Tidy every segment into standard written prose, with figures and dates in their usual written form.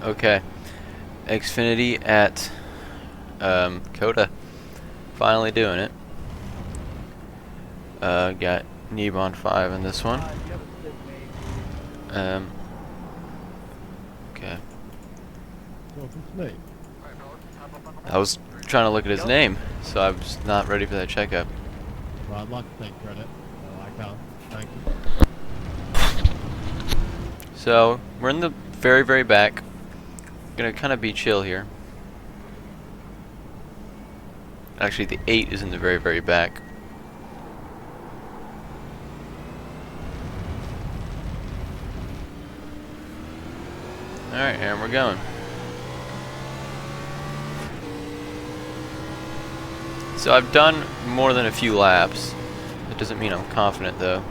Okay, Xfinity at COTA. Finally doing it. Got Nebon 5 in this one. Okay. I was trying to look at his name, so I was not ready for that checkup. Well, I'd like to take credit. I like how. Thank you. So we're in the very, very back. Gonna kind of be chill here. Actually, the 8 is in the very, very back. Alright, and we're going. So I've done more than a few laps. That doesn't mean I'm confident, though.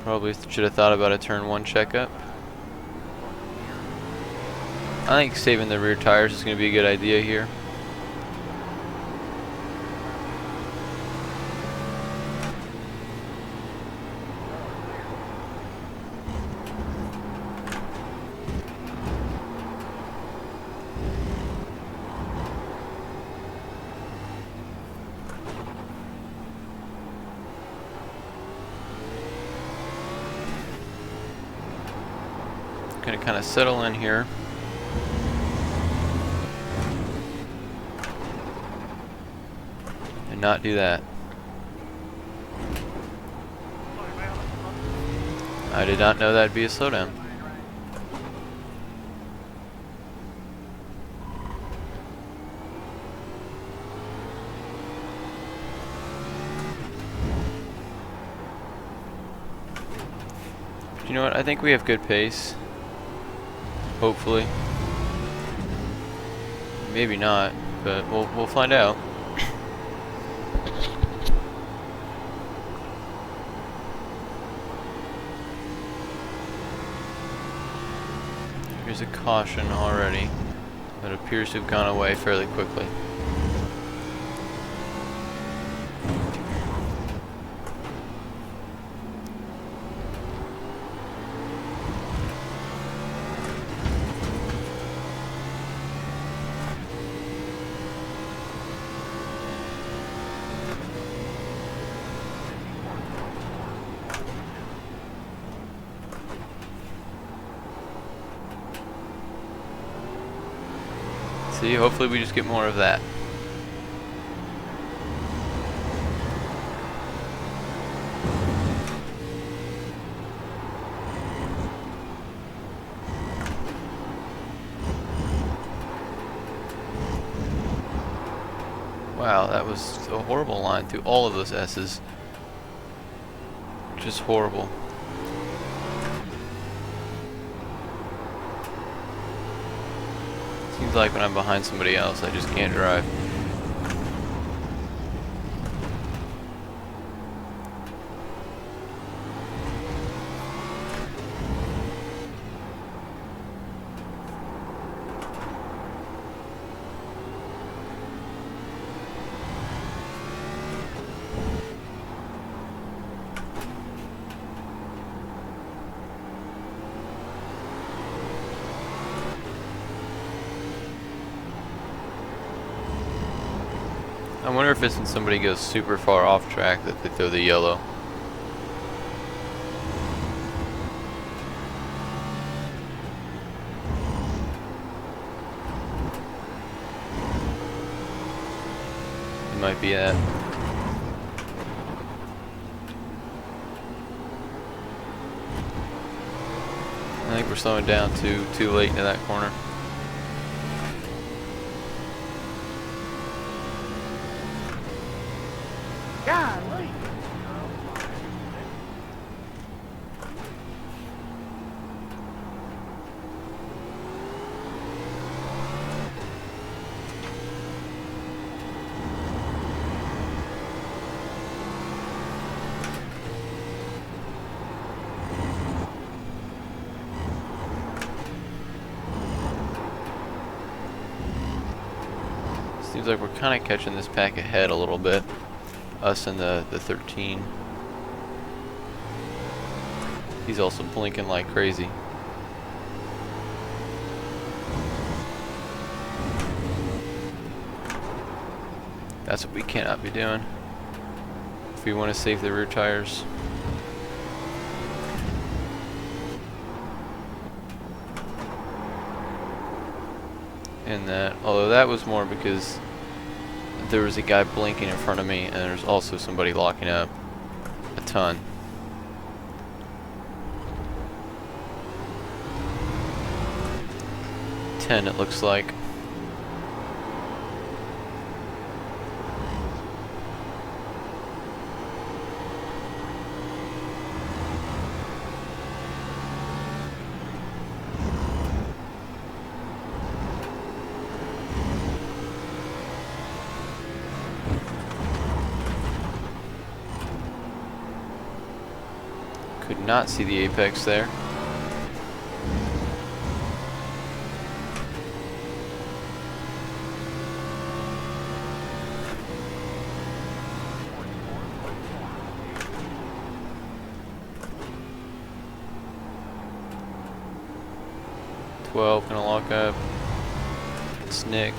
Probably should have thought about a turn 1 checkup. I think saving the rear tires is going to be a good idea here. Going to kind of settle in here. And not do that. I did not know that'd be a slowdown. But you know what? I think we have good pace. Hopefully. Maybe not, but we'll find out. Here's a caution already that appears to have gone away fairly quickly. See, hopefully we just get more of that. Wow, that was a horrible line through all of those S's. Just horrible. Seems like when I'm behind somebody else, I just can't drive. I wonder if it's when somebody goes super far off track that they throw the yellow. It might be that. I think we're slowing down too late into that corner. Golly. Seems like we're kind of catching this pack ahead a little bit. Us and the 13. He's also blinking like crazy. That's what we cannot be doing if we want to save the rear tires. And that, although that was more because there was a guy blinking in front of me and there's also somebody locking up a ton. It looks like. Could not see the apex there. Gonna lock up. It's Nick.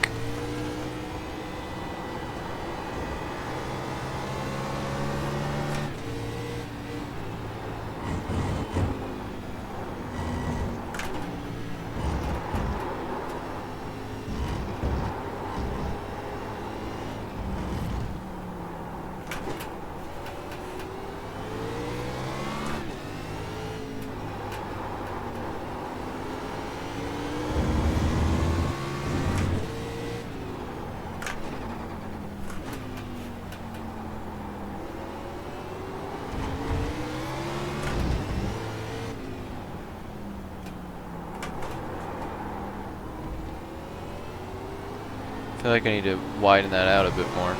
I feel like I need to widen that out a bit more.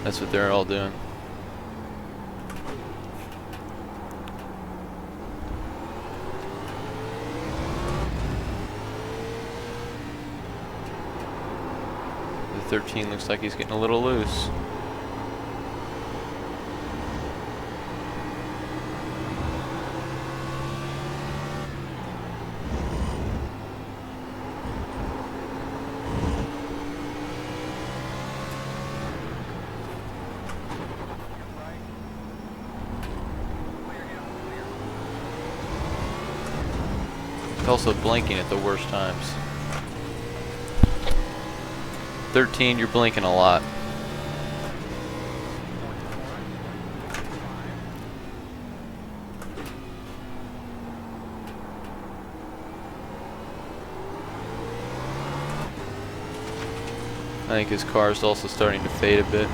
That's what they're all doing. The 13 looks like he's getting a little loose. Also blinking at the worst times. 13, you're blinking a lot. I think his car is also starting to fade a bit.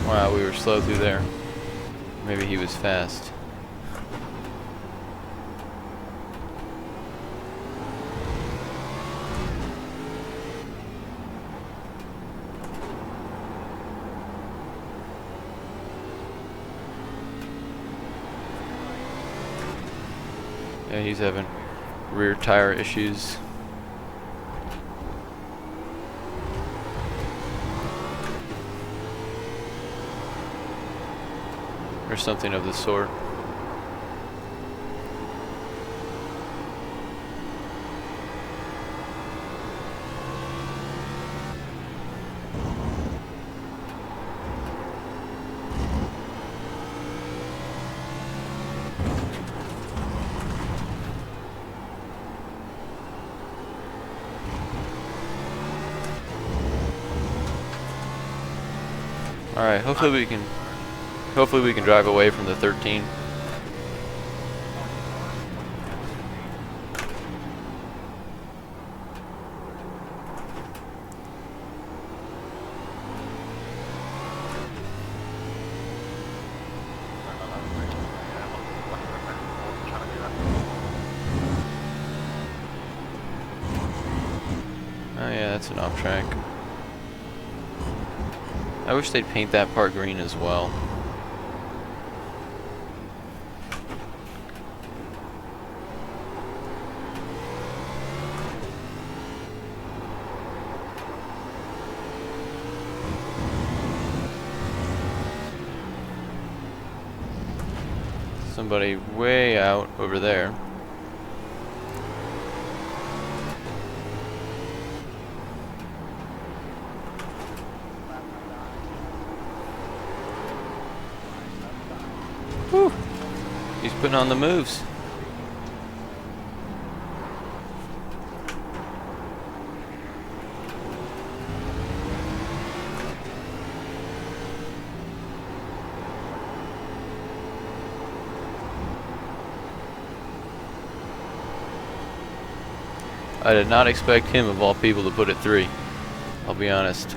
Wow, we were slow through there. Maybe he was fast. Yeah, he's having rear tire issues. Or something of the sort. All right, hopefully we can drive away from the 13. Oh yeah, That's an off track. I wish they'd paint that part green as well. Somebody way out over there. Whew. He's putting on the moves. I did not expect him, of all people, to put it 3. I'll be honest.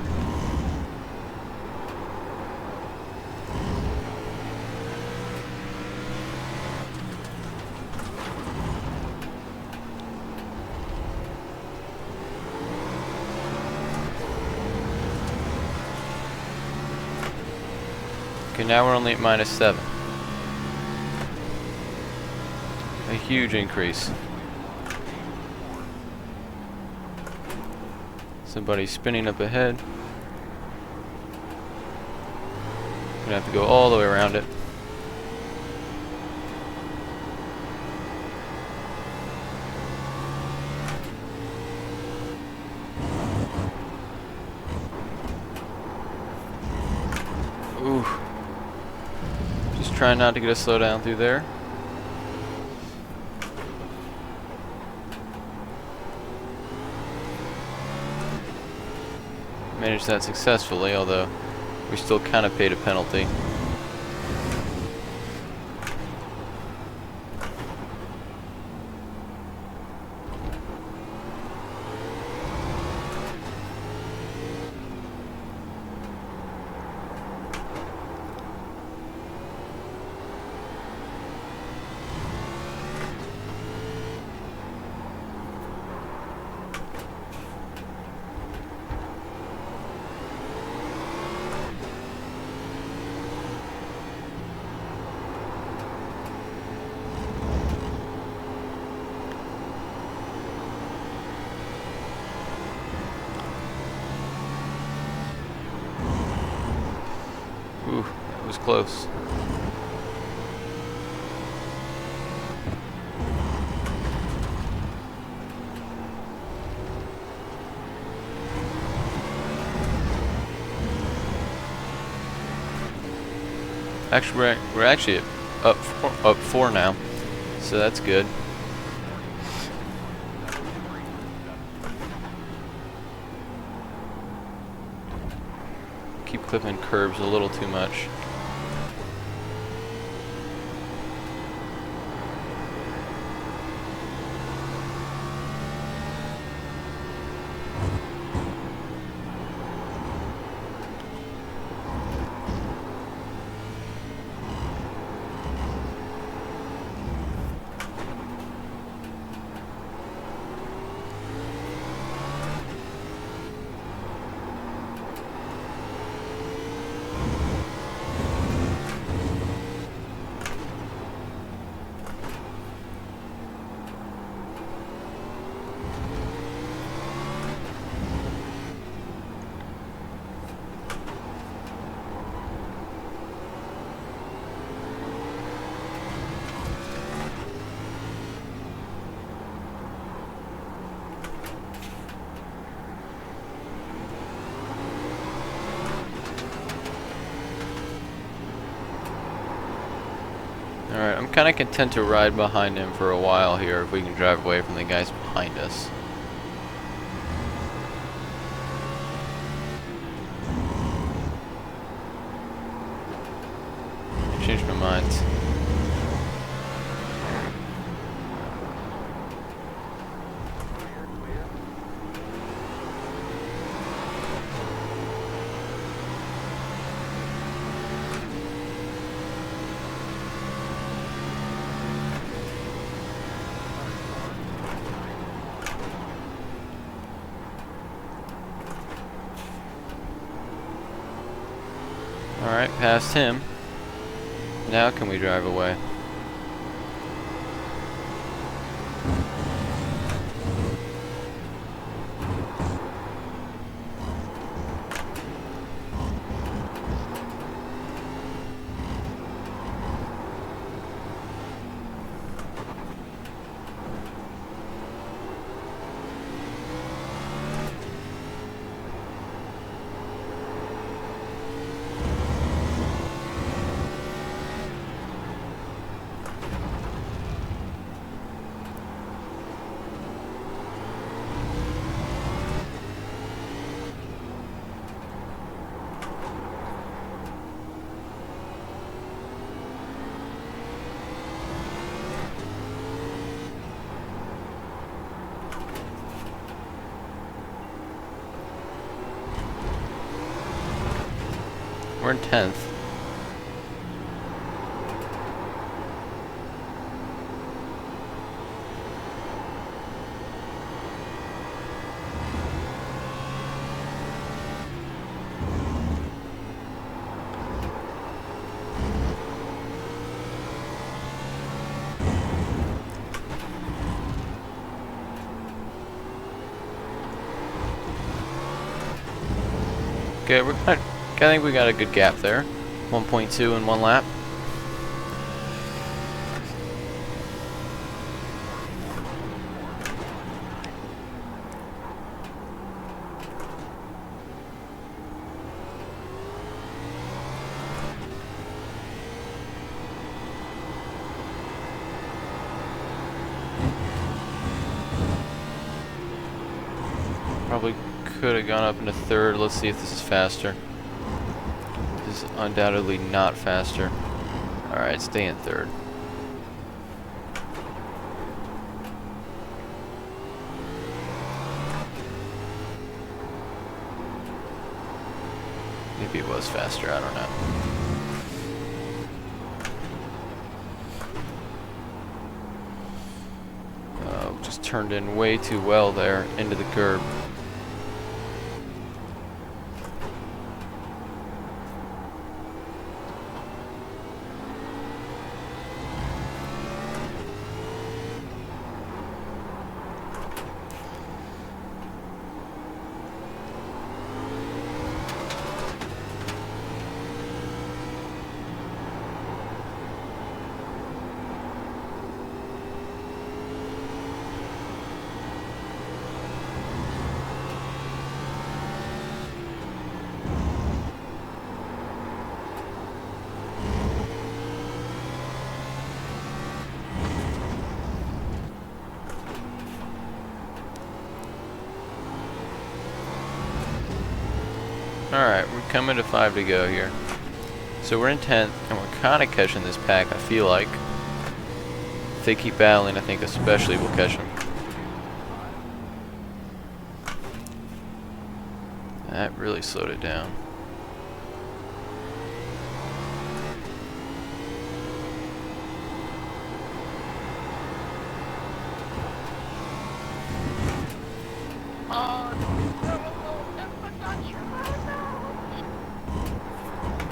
Okay, now we're only at -7. A huge increase. Somebody's spinning up ahead. Gonna have to go all the way around it. Ooh. Just trying not to get a slowdown through there. Managed that successfully, although we still kind of paid a penalty. Ooh, that was close. Actually, we're actually up 4 now, so that's good. Keep clipping curbs a little too much. Alright, I'm kind of content to ride behind him for a while here if we can drive away from the guys behind us. I changed my mind. Alright, past him. Now can we drive away? We're in 10th. Okay, I think we got a good gap there. 1.2 in one lap. Probably could have gone up into third. Let's see if this is faster. This is undoubtedly not faster. Alright, stay in third. Maybe it was faster, I don't know. Just turned in way too well there into the curb. Alright, we're coming to 5 to go here. So we're in 10th, and we're kind of catching this pack, I feel like. If they keep battling, I think especially we'll catch them. That really slowed it down.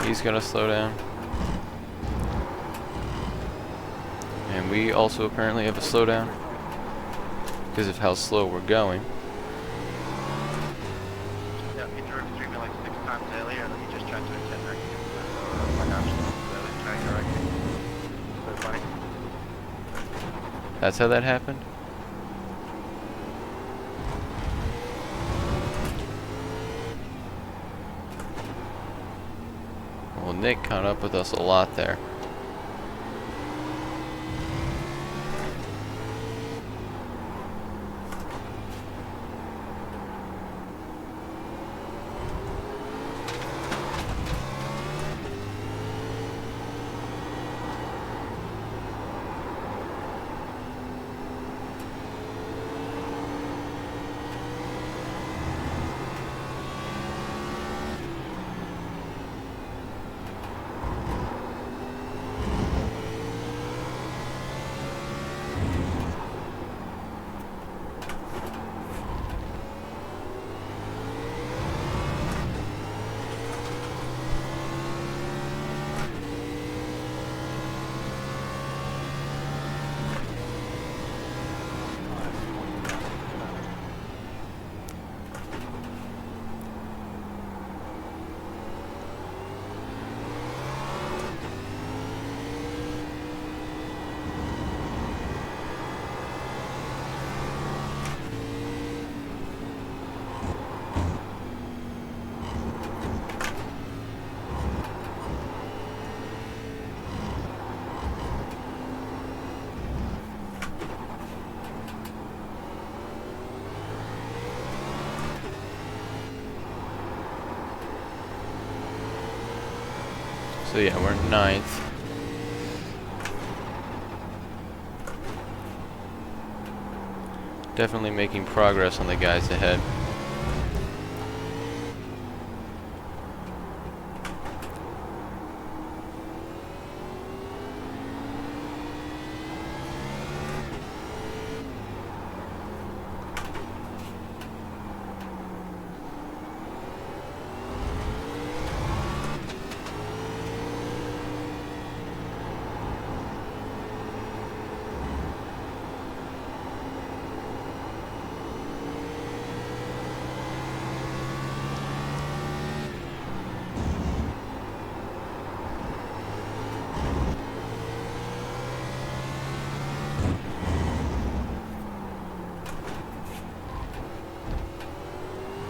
He's gonna slow down. And we also apparently have a slowdown because of how slow we're going. Yeah, he drove through me like 6 times earlier and he just tried to attend her. My gosh, really trying to wreck me. So funny. That's how that happened? Well, Nick caught up with us a lot there. So yeah, we're ninth. Definitely making progress on the guys ahead.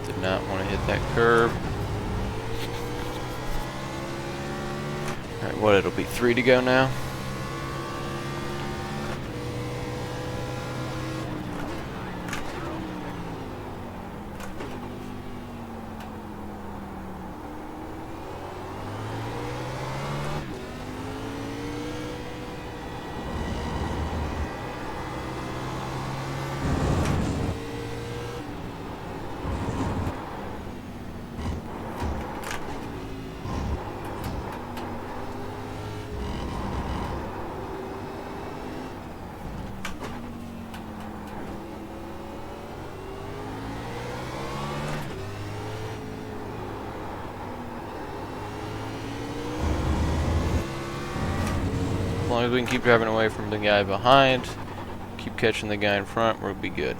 Did not want to hit that curb. Alright, what, it'll be 3 to go now? As long as we can keep driving away from the guy behind, keep catching the guy in front, we'll be good.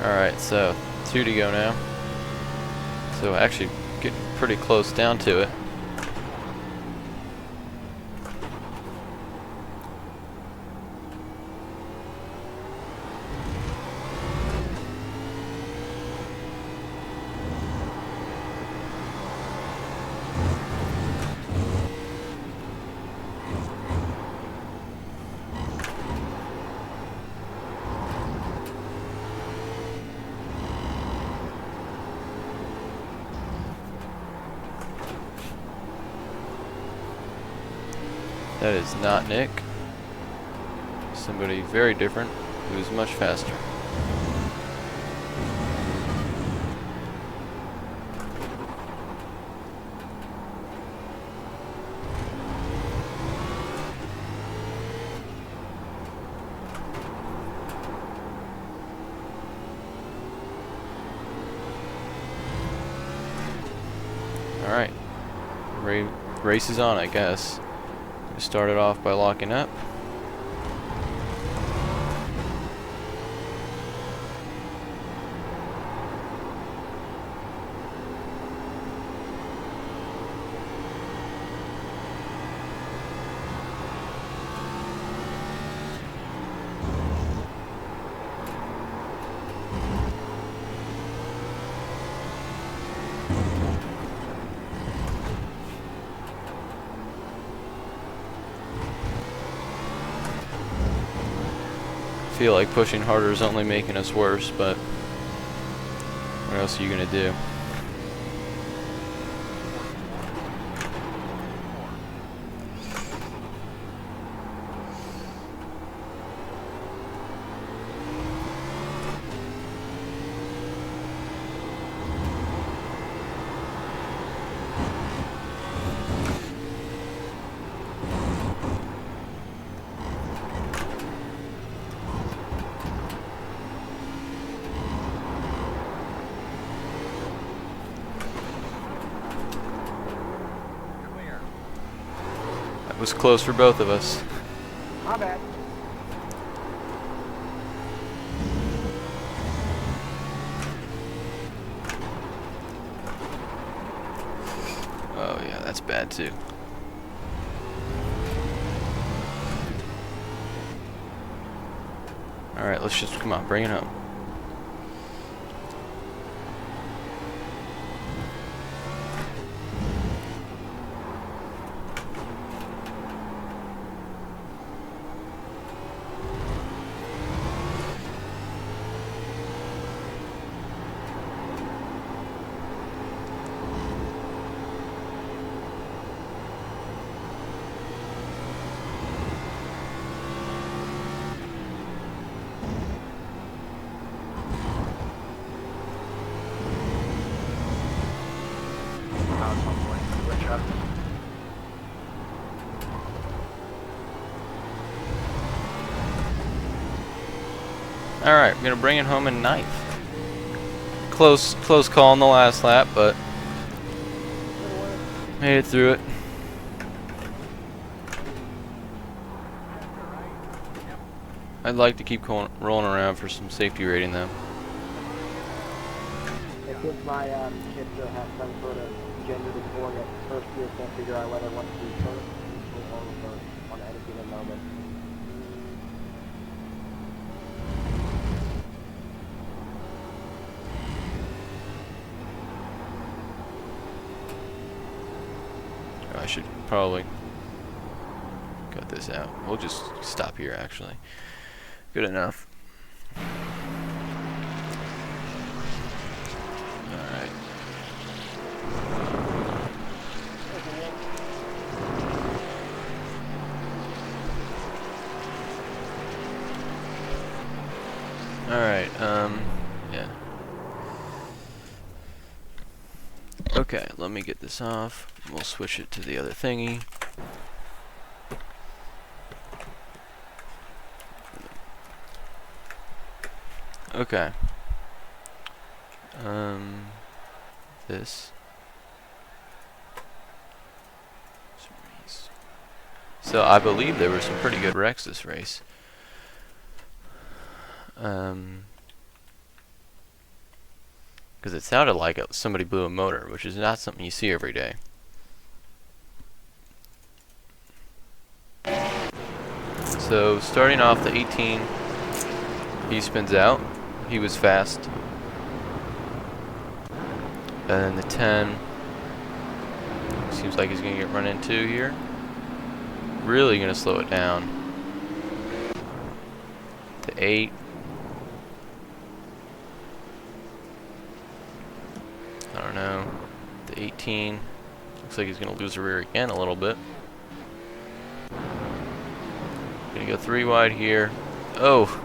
Alright, so 2 to go now. So actually getting pretty close down to it. That is not Nick. Somebody very different who's much faster. Alright. Race is on, I guess. We started off by locking up. Feel like pushing harder is only making us worse, but what else are you gonna do? was close for both of us. My bad. Oh yeah, that's bad too. Alright, let's just, come on, bring it home. Alright, we're gonna bring it home in ninth. Close call on the last lap, but made it through it. I'd like to keep rolling around for some safety rating though. Since my kids have some sort of gender dysphoria, first year can't figure out whether I want to be first, or on any given moment. I should probably cut this out. We'll just stop here actually. Good enough. Alright. Alright, yeah. Okay, let me get this off. We'll switch it to the other thingy. Okay. This. So I believe there were some pretty good wrecks this race. Because it sounded like somebody blew a motor, which is not something you see every day. So starting off the 18, he spins out. He was fast. And then the 10 seems like he's gonna get run into here. Really gonna slow it down. The 8. I don't know. The 18 looks like he's gonna lose the rear again a little bit. Gonna go 3 wide here. Oh,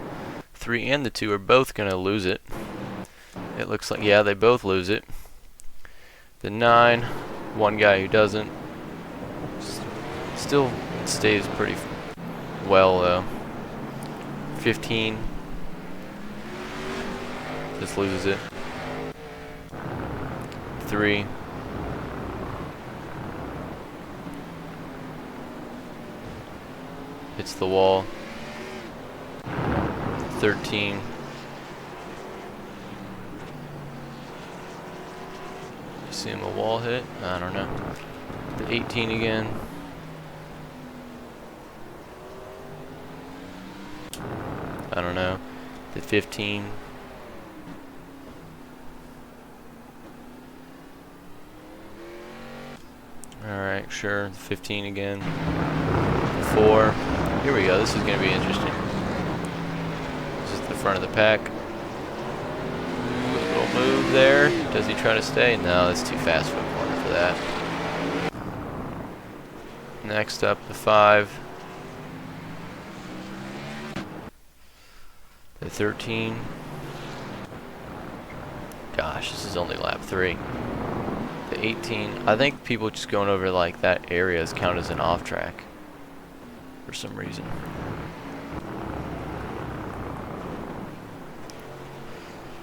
3 and the 2 are both gonna lose it. It looks like, yeah, they both lose it. The 9, one guy who doesn't. Still stays pretty well though. 15 just loses it. 3. Hits the wall. 13. You see him a wall hit? I don't know. The 18 again. I don't know. The 15. Alright, sure. The 15 again. 4. Here we go. This is going to be interesting. This is the front of the pack. Little move there. Does he try to stay? No, that's too fast for a corner for that. Next up, the 5. The 13. Gosh, this is only lap 3. The 18. I think people just going over like that area is counted as an off track for some reason.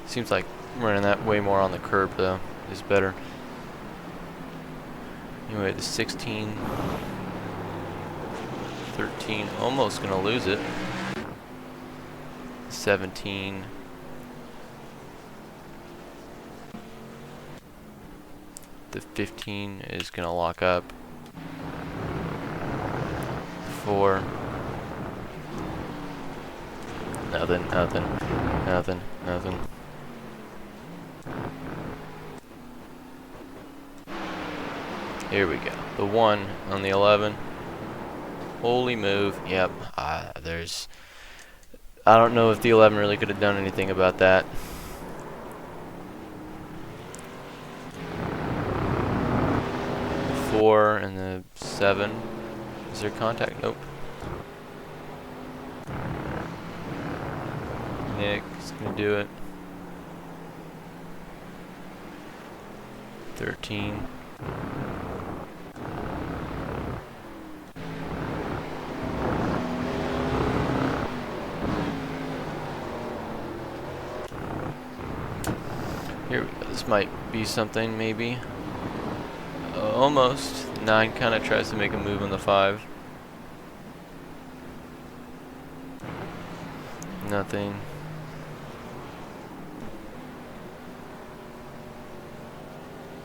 Seems like running that way more on the curb though is better. Anyway, the 16. 13, almost gonna lose it. 17. The 15 is gonna lock up. 4. Nothing, nothing, nothing, nothing. Here we go. The 1 on the 11. Holy move. Yep. There's... I don't know if the 11 really could have done anything about that. The 4 and the 7. Is there contact? Nope. Nick is going to do it. 13. Here we go. This might be something, maybe. Almost. 9 kind of tries to make a move on the 5. Nothing.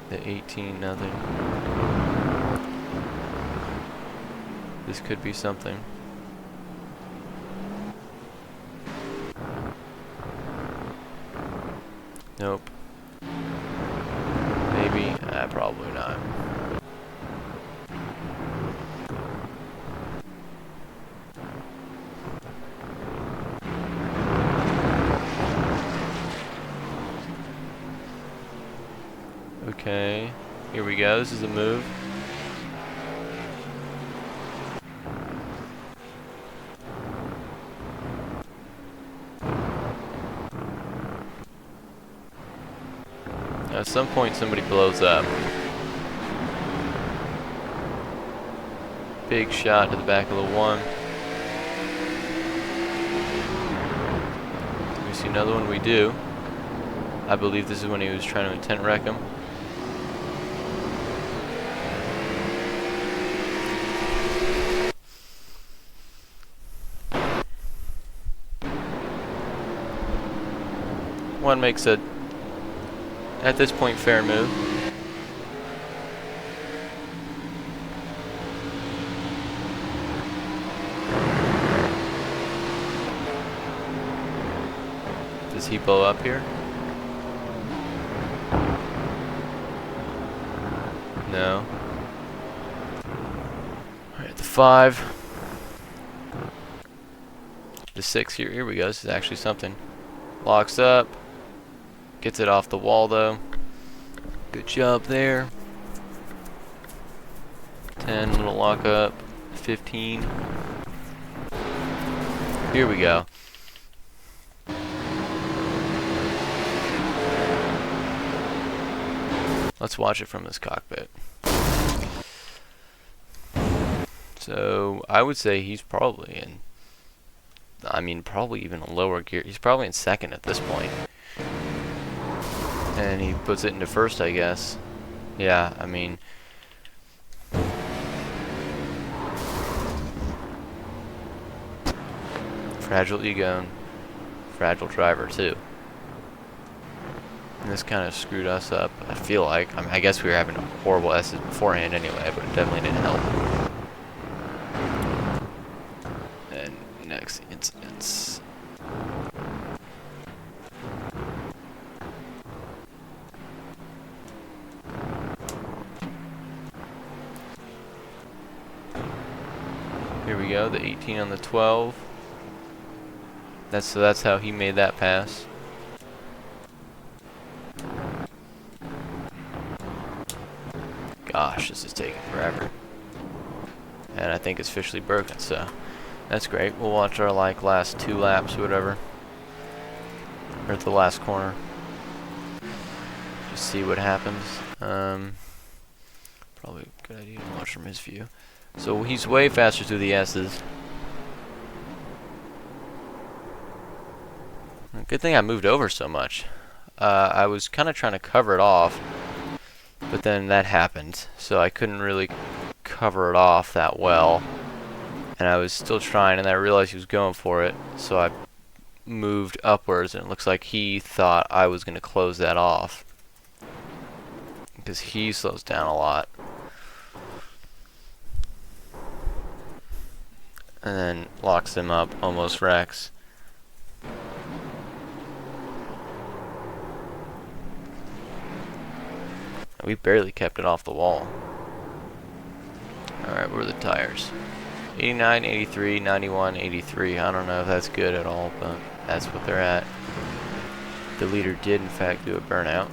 The 18, nothing. This could be something. Nope. Maybe. Probably not. Okay. Here we go. This is a move. At some point somebody blows up. Big shot to the back of the 1. We see another one, we do. I believe this is when he was trying to intent wreck him. One makes a, at this point, fair move. Does he blow up here? No. Alright, the 5. The 6 here. Here we go. This is actually something. Locks up. Gets it off the wall though. Good job there. 10, little lock up. 15. Here we go. Let's watch it from this cockpit. So I would say he's probably in, I mean, probably even a lower gear. He's probably in second at this point. And he puts it into first, I guess. Yeah, I mean... Fragile ego and fragile driver, too. And this kind of screwed us up, I feel like. I mean, I guess we were having horrible S's beforehand anyway, but it definitely didn't help. And next instance... Here we go, the 18 on the 12. That's how he made that pass. Gosh, this is taking forever. And I think it's officially broken, so that's great. We'll watch our last 2 laps or whatever. Or at the last corner. Just see what happens. Probably a good idea to watch from his view. So he's way faster through the S's. Good thing I moved over so much. I was kind of trying to cover it off, but then that happened, so I couldn't really cover it off that well. and I was still trying, and I realized he was going for it, so I moved upwards, and it looks like he thought I was going to close that off, because he slows down a lot. And then locks him up, almost wrecks. We barely kept it off the wall. Alright, what are the tires? 89, 83, 91, 83. I don't know if that's good at all, but that's what they're at. The leader did in fact do a burnout.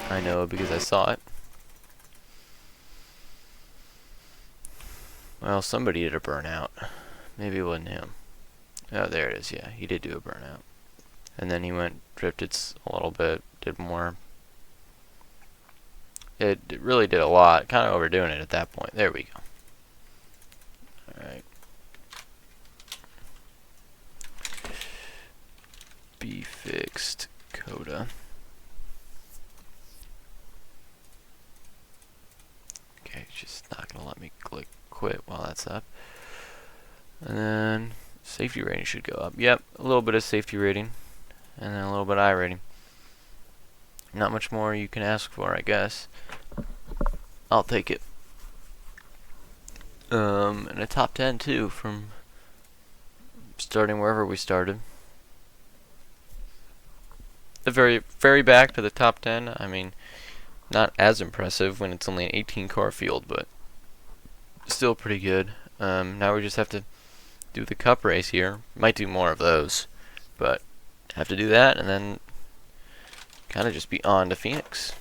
I know because I saw it. Well, somebody did a burnout. Maybe it wasn't him. Oh, there it is. Yeah, he did do a burnout. And then he went, drifted a little bit, did more. It really did a lot. Kind of overdoing it at that point. There we go. Alright. Be fixed. COTA. Okay, it's just not going to let me click quit while that's up. And then safety rating should go up. Yep, a little bit of safety rating. And then a little bit of iRating. Not much more you can ask for, I guess. I'll take it. And a top 10 too, from starting wherever we started. The very back to the top 10. I mean, not as impressive when it's only an 18 car field, but still pretty good. Now we just have to do the cup race here. Might do more of those, but have to do that and then kind of just be on to Phoenix.